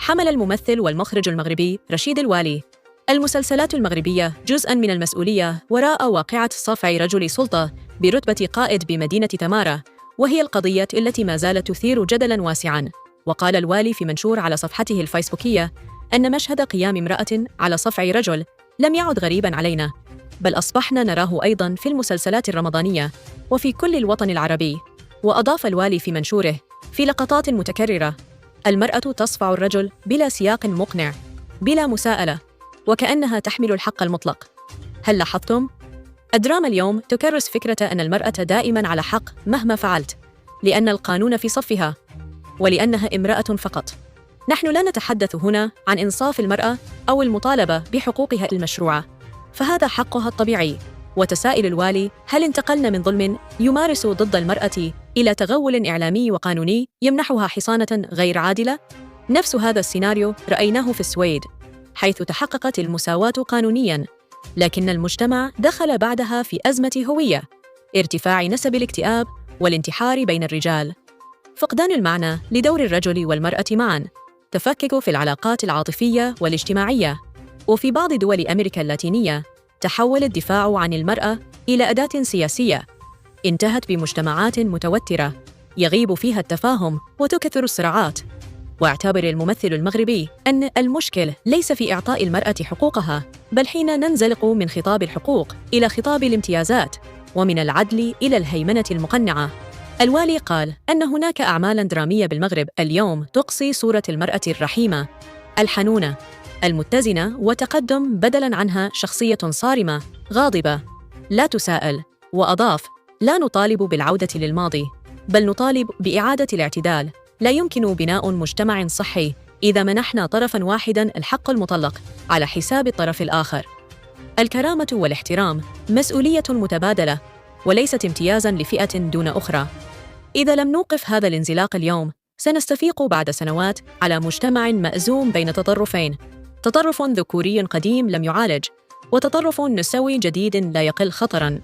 حمل الممثل والمخرج المغربي رشيد الوالي المسلسلات المغربية جزءاً من المسؤولية وراء واقعة صفع رجل سلطة برتبة قائد بمدينة تمارا، وهي القضية التي ما زالت تثير جدلاً واسعاً. وقال الوالي في منشور على صفحته الفيسبوكية أن مشهد قيام امرأة على صفع رجل لم يعد غريباً علينا، بل أصبحنا نراه أيضاً في المسلسلات الرمضانية وفي كل الوطن العربي. وأضاف الوالي في منشوره: في لقطات متكررة المرأة تصفع الرجل بلا سياق مقنع، بلا مساءلة، وكأنها تحمل الحق المطلق. هل لاحظتم؟ الدراما اليوم تكرس فكرة أن المرأة دائماً على حق مهما فعلت، لأن القانون في صفها ولأنها امرأة فقط. نحن لا نتحدث هنا عن إنصاف المرأة أو المطالبة بحقوقها المشروعة، فهذا حقها الطبيعي. وتساءل الوالي: هل انتقلنا من ظلم يمارس ضد المرأة إلى تغول إعلامي وقانوني يمنحها حصانة غير عادلة؟ نفس هذا السيناريو رأيناه في السويد، حيث تحققت المساواة قانونياً، لكن المجتمع دخل بعدها في أزمة هوية، ارتفاع نسب الاكتئاب والانتحار بين الرجال، فقدان المعنى لدور الرجل والمرأة معاً، تفكك في العلاقات العاطفية والاجتماعية. وفي بعض دول أمريكا اللاتينية تحول الدفاع عن المرأة إلى أداة سياسية انتهت بمجتمعات متوترة يغيب فيها التفاهم وتكثر الصراعات. واعتبر الممثل المغربي أن المشكل ليس في إعطاء المرأة حقوقها، بل حين ننزلق من خطاب الحقوق إلى خطاب الامتيازات، ومن العدل إلى الهيمنة المقنعة. الوالي قال أن هناك أعمالاً درامية بالمغرب اليوم تقصي صورة المرأة الرحيمة الحنونة المتزنة وتقدم، بدلاً عنها شخصية صارمة غاضبة لا تساءل. وأضاف: لا نطالب بالعودة للماضي، بل نطالب بإعادة الاعتدال. لا يمكن بناء مجتمع صحي إذا منحنا طرفاً واحداً الحق المطلق على حساب الطرف الآخر. الكرامة والاحترام مسؤولية متبادلة، وليست امتيازاً لفئة دون أخرى. إذا لم نوقف هذا الانزلاق اليوم، سنستفيق بعد سنوات على مجتمع مأزوم بين تطرفين: تطرف ذكوري قديم لم يعالج، وتطرف نسوي جديد لا يقل خطراً.